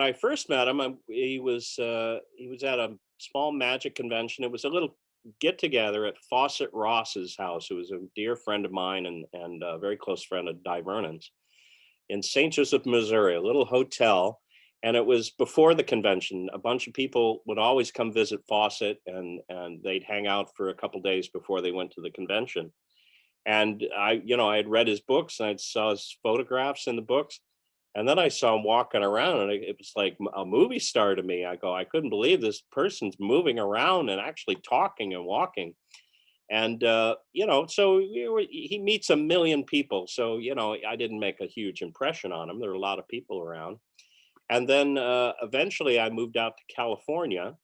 I first met him, he was at a small magic convention. It was a little get together at Fawcett Ross's house, who was a dear friend of mine and a very close friend of Dai Vernon's in St. Joseph, Missouri, a little hotel. And it was before the convention. A bunch of people would always come visit Fawcett, and they'd hang out for a couple days before they went to the convention. And I had read his books and I saw his photographs in the books. And then I saw him walking around, and it was like a movie star to me. I couldn't believe this person's moving around and actually talking and walking. And, so he meets a million people. So, I didn't make a huge impression on him. There were a lot of people around. And then eventually I moved out to California.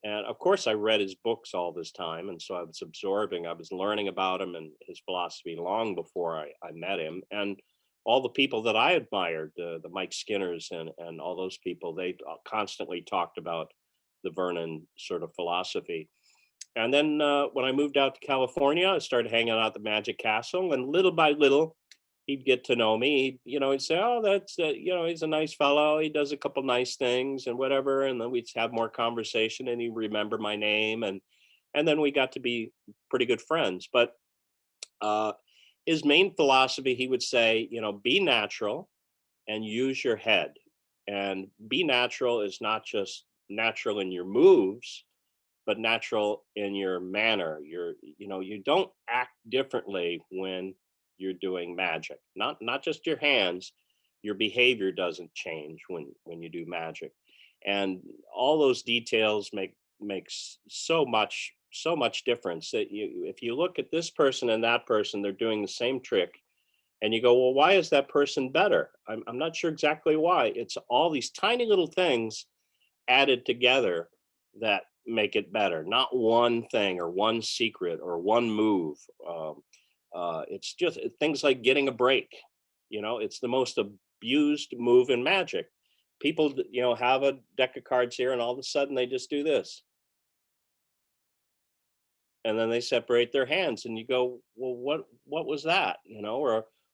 And of course, I read his books all this time. And so I was learning about him and his philosophy long before I met him. And all the people that I admired, the Mike Skinners and all those people, they constantly talked about the Vernon sort of philosophy. And then when I moved out to California, I started hanging out at the Magic Castle, and little by little, he'd get to know me. He'd say, "Oh, that's he's a nice fellow. He does a couple nice things and whatever." And then we'd have more conversation, and he'd remember my name, and then we got to be pretty good friends. But uh, his main philosophy, he would say, be natural and use your head. And be natural is not just natural in your moves, but natural in your manner. You don't act differently when you're doing magic. Not just your hands, your behavior doesn't change when you do magic. And all those details makes so much difference that if you look at this person and that person, they're doing the same trick, and you go, well, why is that person better? I'm not sure exactly why. It's all these tiny little things added together that make it better. Not one thing or one secret or one move. It's just things like getting a break. It's the most abused move in magic. People, have a deck of cards here, and all of a sudden they just do this, and then they separate their hands, and you go, well, what was that?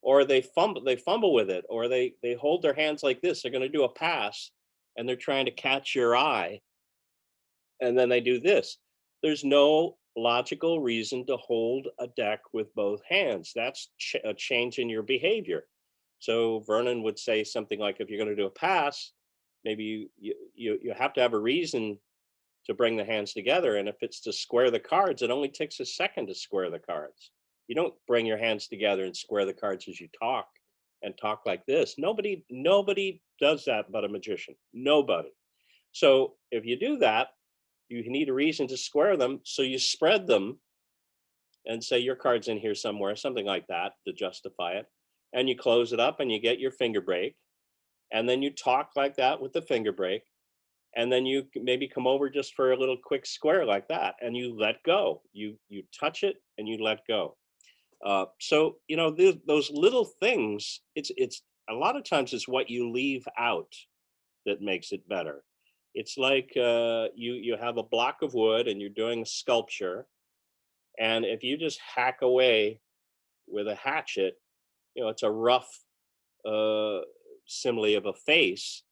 Or they fumble with it, or they hold their hands like this. They're going to do a pass, and they're trying to catch your eye, and then they do this. There's no logical reason to hold a deck with both hands. That's a change in your behavior. So Vernon would say something like, if you're going to do a pass, maybe you have to have a reason to bring the hands together. And if it's to square the cards, it only takes a second to square the cards. You don't bring your hands together and square the cards as you talk and talk like this. Nobody does that but a magician. Nobody. So if you do that, you need a reason to square them. So you spread them and say your card's in here somewhere, something like that to justify it. And you close it up and you get your finger break. And then you talk like that with the finger break. And then you maybe come over just for a little quick square like that, and you let go. You touch it and you let go. So those little things. It's a lot of times it's what you leave out that makes it better. It's like you have a block of wood and you're doing a sculpture, and if you just hack away with a hatchet, it's a rough uh, simile of a face.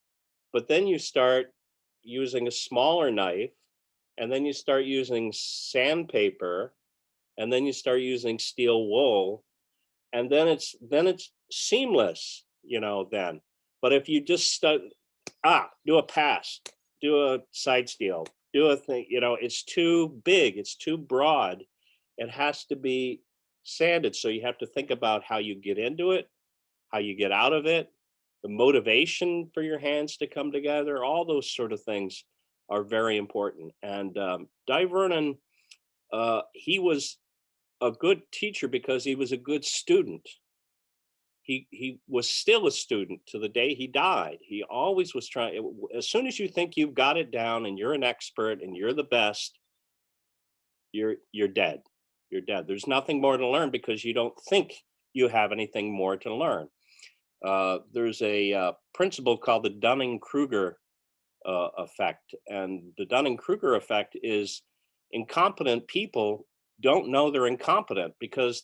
But then you start using a smaller knife, and then you start using sandpaper, and then you start using steel wool, and then it's seamless, then. But if you just start, do a pass, do a side steal, do a thing, it's too big, it's too broad. It has to be sanded. So you have to think about how you get into it, how you get out of it, the motivation for your hands to come together. All those sort of things are very important. And Dai Vernon, he was a good teacher because he was a good student. He was still a student to the day he died. He always was trying. As soon as you think you've got it down and you're an expert and you're the best, you're dead. You're dead. There's nothing more to learn because you don't think you have anything more to learn. There's a principle called the Dunning-Kruger effect, and the Dunning-Kruger effect is incompetent people don't know they're incompetent because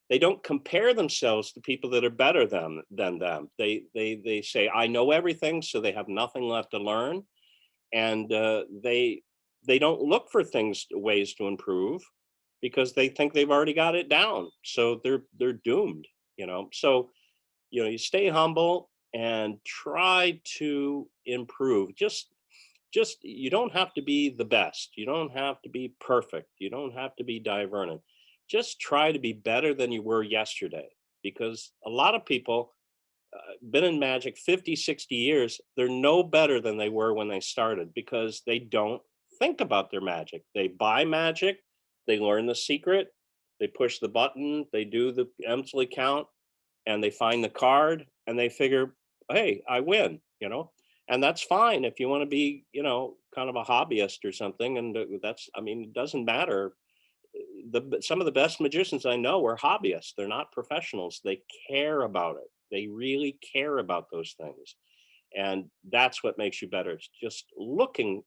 they don't compare themselves to people that are better than them. They say, I know everything, so they have nothing left to learn. And they don't look for ways to improve, because they think they've already got it down. So they're doomed, you know. So, you know, you stay humble and try to improve. Just you don't have to be the best. You don't have to be perfect. You don't have to be Dai Vernon. Just try to be better than you were yesterday, because a lot of people been in magic 50, 60 years, they're no better than they were when they started, because they don't think about their magic. They buy magic, they learn the secret, they push the button, they do the Emsley count, and they find the card, and they figure, hey, I win, you know. And that's fine if you want to be, you know, kind of a hobbyist or something. And that's, I mean, it doesn't matter. Some of the best magicians I know are hobbyists. They're not professionals. They care about it. They really care about those things. And that's what makes you better. It's just looking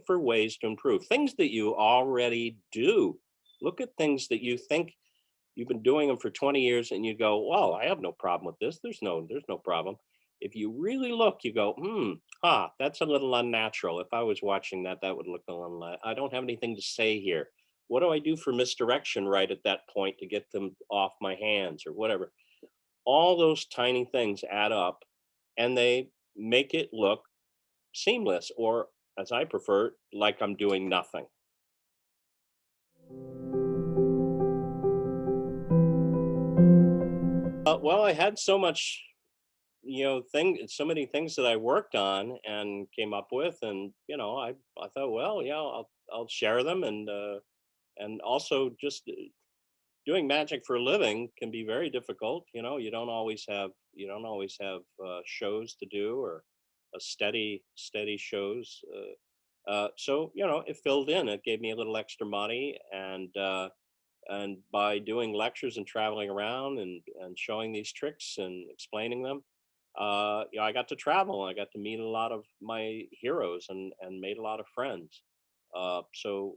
for ways to improve things that you already do. Look at things that you think you've been doing them for 20 years, and you go, well, I have no problem with this. There's no problem. If you really look, you go, that's a little unnatural. If I was watching that, that would look a little, I don't have anything to say here. What do I do for misdirection right at that point to get them off my hands or whatever? All those tiny things add up, and they make it look seamless, or as I prefer, like I'm doing nothing. Well, I had so much, you know, so many things that I worked on and came up with, and you know, I thought, well, yeah, I'll share them, and also just doing magic for a living can be very difficult. You know, you don't always have shows to do, or a steady shows. So you know, it filled in. It gave me a little extra money, and by doing lectures and traveling around and showing these tricks and explaining them, you know, I got to travel. I got to meet a lot of my heroes and made a lot of friends. So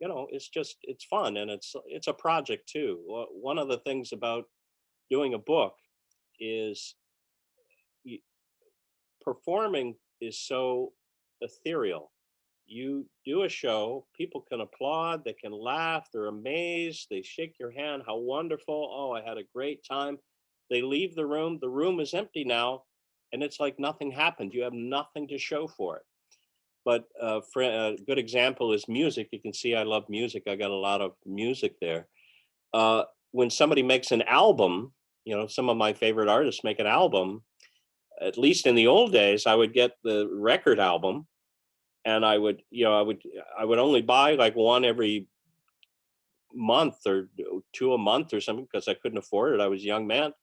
you know, it's fun, and it's a project too. One of the things about doing a book is y- performing is so ethereal. You do a show, people can applaud, they can laugh, they're amazed, they shake your hand, how wonderful, oh, I had a great time. They leave the room is empty now, and it's like nothing happened. You have nothing to show for it. But for a good example is music. You can see I love music. I got a lot of music there. When somebody makes an album, you know, some of my favorite artists make an album. At least in the old days, I would get the record album, and I would only buy like one every month or two a month or something, because I couldn't afford it. I was a young man,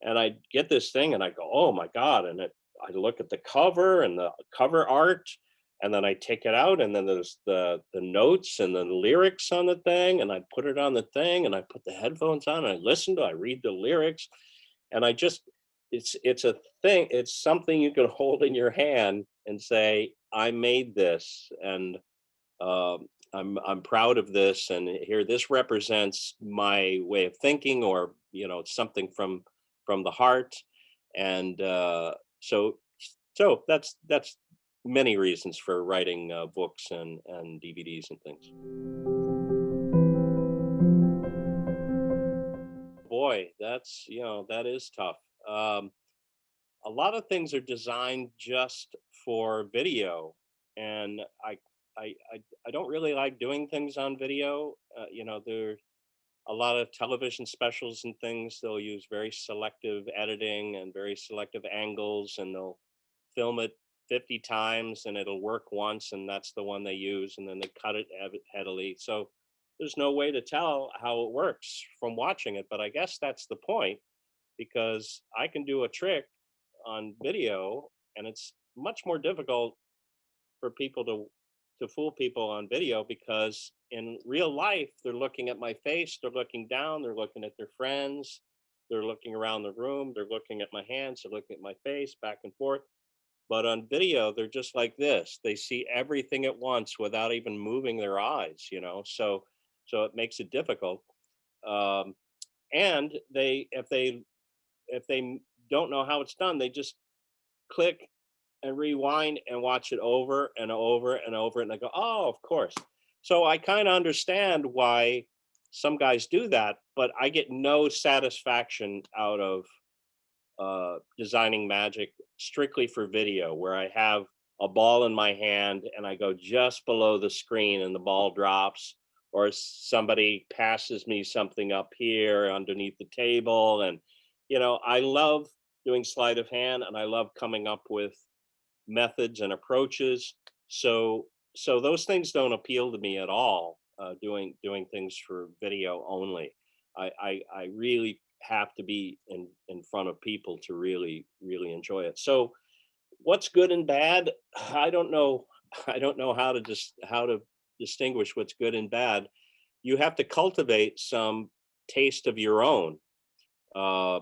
and I'd get this thing, and I go, oh my god! And I look at the cover and the cover art, and then I take it out, and then there's the notes and the lyrics on the thing, and I put it on the thing, and I put the headphones on, and I read the lyrics, and I just it's a thing. It's something you can hold in your hand and say, I made this, and I'm proud of this, and here this represents my way of thinking, or you know, it's something from the heart. And so that's many reasons for writing books and DVDs and things. Boy, that's, you know, that is tough. Um, a lot of things are designed just for video, and I don't really like doing things on video. You know, there a lot of television specials and things, they'll use very selective editing and very selective angles, and they'll film it 50 times, and it'll work once, and that's the one they use, and then they cut it heavily. So there's no way to tell how it works from watching it. But I guess that's the point, because I can do a trick on video, and it's much more difficult for people to fool people on video, because in real life they're looking at my face, they're looking down, they're looking at their friends, they're looking around the room, they're looking at my hands, they're looking at my face, back and forth. But on video they're just like this, they see everything at once without even moving their eyes, you know. So it makes it difficult. um, and if they don't know how it's done, they just click and rewind and watch it over and over and over, and I go, oh, of course. So I kind of understand why some guys do that, but I get no satisfaction out of designing magic strictly for video, where I have a ball in my hand and I go just below the screen and the ball drops, or somebody passes me something up here underneath the table. And, I love doing sleight of hand, and I love coming up with methods and approaches. So, so those things don't appeal to me at all. Doing things for video only. I really have to be in front of people to really enjoy it. So what's good and bad? I don't know. I don't know how to distinguish what's good and bad. You have to cultivate some taste of your own, uh,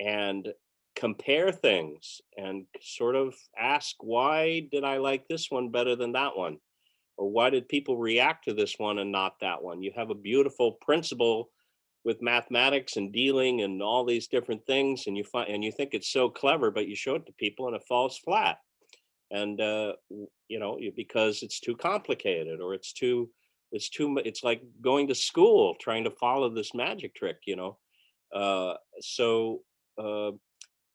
and compare things and sort of ask, why did I like this one better than that one? Or why did people react to this one and not that one? You have a beautiful principle with mathematics and dealing and all these different things, and you think it's so clever, but you show it to people and it falls flat. And because it's too complicated, or it's like going to school trying to follow this magic trick. So uh,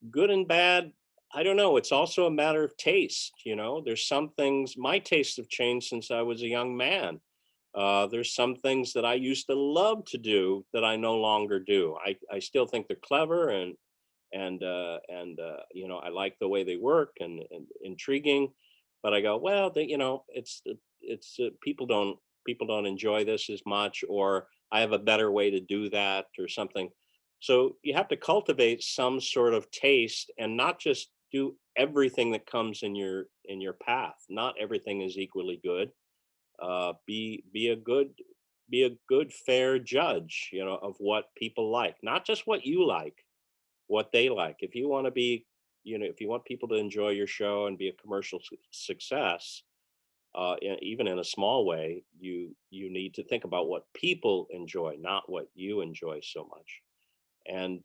good and bad, I don't know. It's also a matter of taste. There's some things, my tastes have changed since I was a young man. There's some things that I used to love to do that I no longer do. I still think they're clever, and I like the way they work, and intriguing. But I go, well, people don't enjoy this as much, or I have a better way to do that, or something. So you have to cultivate some sort of taste, and not just do everything that comes in your path. Not everything is equally good. Be a good fair judge, of what people like, not just what you like, what they like. If you want to be, if you want people to enjoy your show and be a commercial success, even in a small way, you need to think about what people enjoy, not what you enjoy so much. And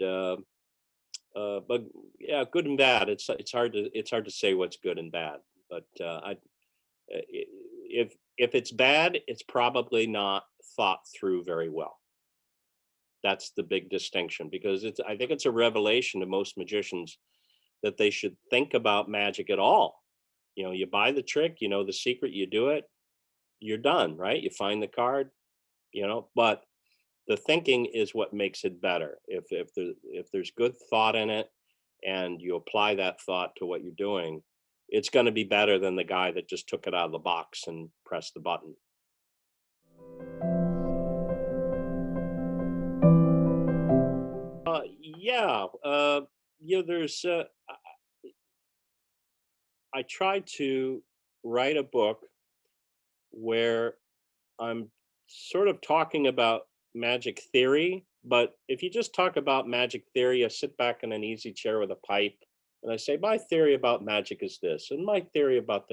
but yeah, good and bad. It's hard to say what's good and bad. But if it's bad, it's probably not thought through very well. That's the big distinction, because I think it's a revelation to most magicians that they should think about magic at all. You buy the trick, the secret, you do it, you're done, right? You find the card, but the thinking is what makes it better. If there's good thought in it, and you apply that thought to what you're doing, it's going to be better than the guy that just took it out of the box and pressed the button. Yeah, there's. I tried to write a book where I'm sort of talking about magic theory, but if you just talk about magic theory, I sit back in an easy chair with a pipe and I say, my theory about magic is this, and my theory about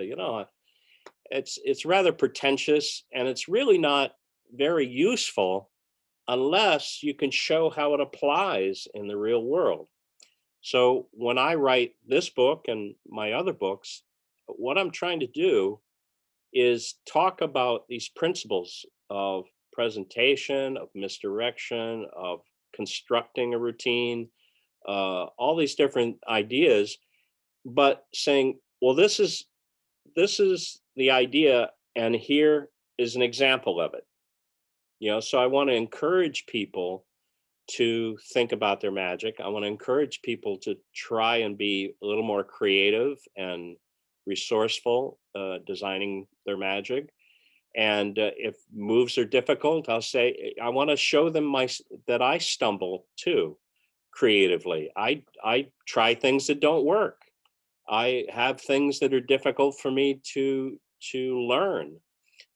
it's rather pretentious, and it's really not very useful unless you can show how it applies in the real world. So when I write this book and my other books, what I'm trying to do is talk about these principles of presentation, of misdirection, of constructing a routine, all these different ideas, but saying, well, this is the idea, and here is an example of it. So I want to encourage people to think about their magic. I want to encourage people to try and be a little more creative and resourceful, designing their magic. And if moves are difficult, I'll say I want to show them that I stumble too creatively. I try things that don't work. I have things that are difficult for me to learn,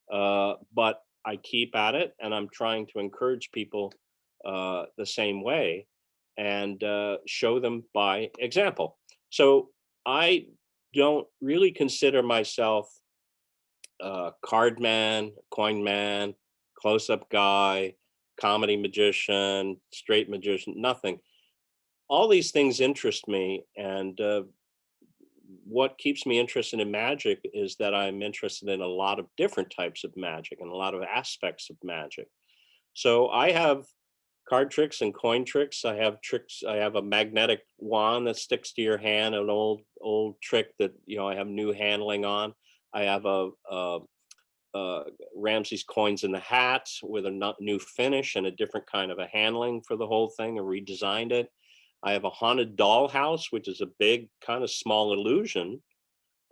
but I keep at it, and I'm trying to encourage people the same way, and show them by example. So I don't really consider myself card man, coin man, close up guy, comedy magician, straight magician, nothing. All these things interest me, and what keeps me interested in magic is that I'm interested in a lot of different types of magic and a lot of aspects of magic. So I have card tricks and coin tricks. I have tricks. I have a magnetic wand that sticks to your hand, an old trick that I have new handling on. I have a Ramsey's coins in the hat with a new finish and a different kind of a handling for the whole thing. I redesigned it. I have a haunted dollhouse, which is a big kind of small illusion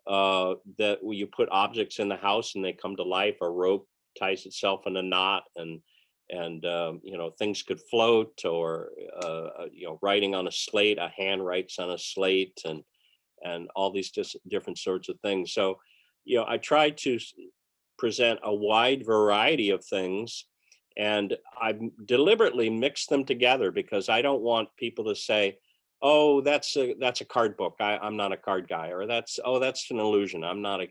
that where you put objects in the house and they come to life. A rope ties itself in a knot, and things could float, or writing on a slate. A hand writes on a slate, and all these just different sorts of things. So I try to present a wide variety of things, and I deliberately mix them together because I don't want people to say, "Oh, that's a card book. I'm not a card guy," or that's an illusion. I'm not a.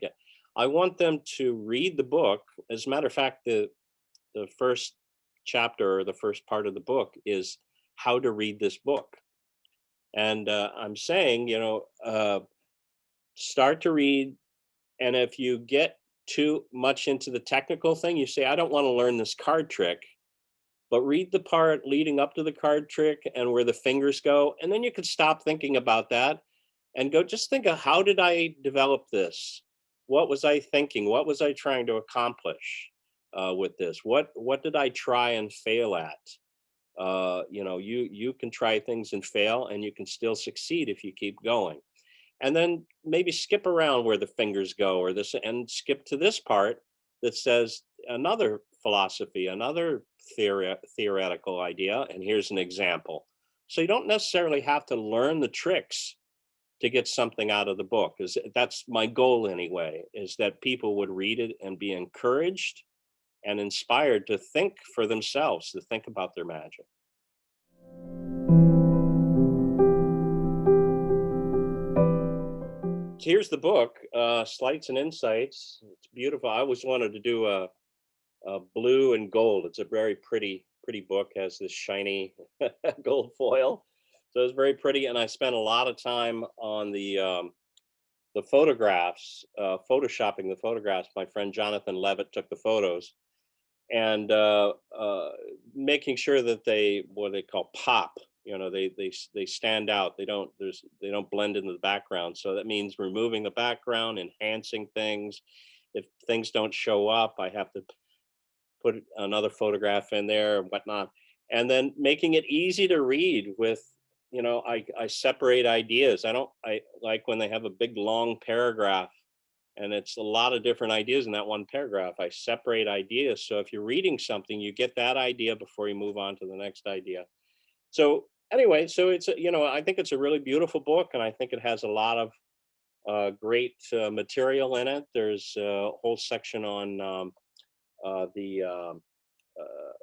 I want them to read the book. As a matter of fact, the first chapter or the first part of the book is how to read this book, and I'm saying, start to read, and if you get too much into the technical thing, you say, I don't want to learn this card trick, but read the part leading up to the card trick and where the fingers go. And then you can stop thinking about that and go, just think of, how did I develop this? What was I thinking? What was I trying to accomplish with this? What did I try and fail at? You can try things and fail, and you can still succeed if you keep going. And then maybe skip around where the fingers go, or this, and skip to this part that says another philosophy, another theoretical idea. And here's an example. So you don't necessarily have to learn the tricks to get something out of the book. That's my goal anyway, is that people would read it and be encouraged and inspired to think for themselves, to think about their magic. Here's the book, Sleights and Insights. It's beautiful. I always wanted to do a blue and gold. It's a very pretty book. Has this shiny gold foil, so it's very pretty. And I spent a lot of time on the photographs, photoshopping the photographs. My friend Jonathan Levitt took the photos, and making sure that they, what they call pop. They stand out. They don't blend into the background. So that means removing the background, enhancing things. If things don't show up, I have to put another photograph in there and whatnot. And then making it easy to read with, I separate ideas. I like when they have a big long paragraph and it's a lot of different ideas in that one paragraph. I separate ideas. So if you're reading something, you get that idea before you move on to the next idea. So anyway, so I think it's a really beautiful book, and I think it has a lot of great material in it. There's a whole section on the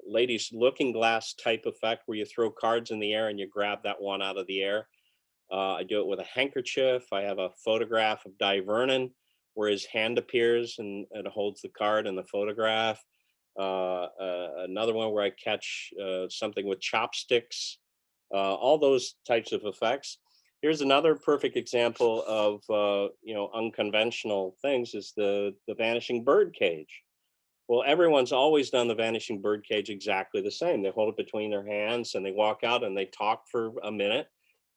ladies looking glass type effect, where you throw cards in the air and you grab that one out of the air. I do it with a handkerchief. I have a photograph of Dai Vernon where his hand appears and it holds the card in the photograph. Another one where I catch something with chopsticks. All those types of effects. Here's another perfect example of unconventional things, is the vanishing bird cage. Well, everyone's always done the vanishing bird cage exactly the same. They hold it between their hands and they walk out and they talk for a minute,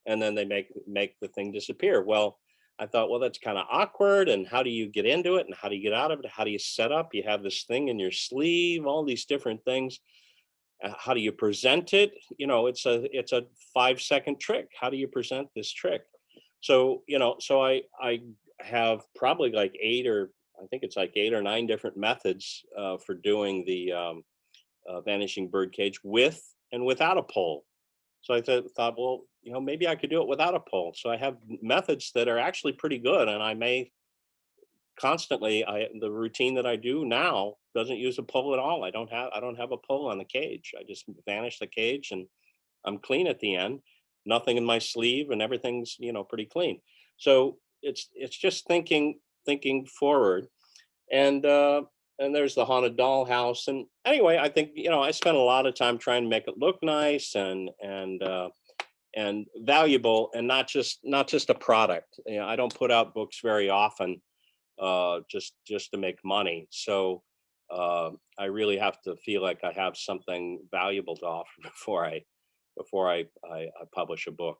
and then they make the thing disappear. Well, I thought, well, that's kind of awkward. And how do you get into it? And how do you get out of it? How do you set up? You have this thing in your sleeve, all these different things. How do you present it? It's a 5-second trick. How do you present this trick? So I have probably like 8 or 9 different methods for doing the vanishing bird cage with and without a pole. So I thought, well, maybe I could do it without a pole. So I have methods that are actually pretty good, and I may constantly, the routine that I do now doesn't use a pole at all. I don't have a pole on the cage. I just vanish the cage and I'm clean at the end. Nothing in my sleeve, and everything's pretty clean. So it's just thinking forward. And and there's the haunted dollhouse. And anyway, I think, I spent a lot of time trying to make it look nice and valuable, and not just a product. I don't put out books very often, just to make money. So I really have to feel like I have something valuable to offer before I publish a book.